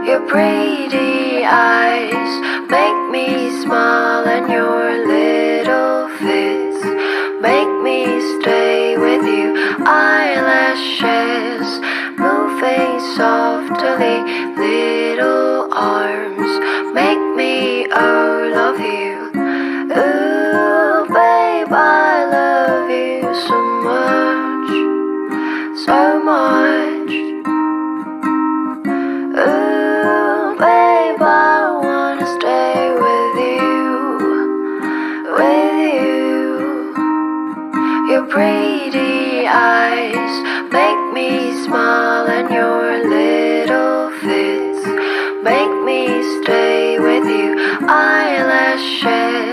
Your pretty eyes make me smile, and your little fits make me stay with you. Eyelashes moving softly, little arms make me love you. Ooh, babe, I love you so much, so much. Ooh, babe, I wanna stay with you. Your pretty eyes make me smile, and your little fits make me stay with you. Eyelashes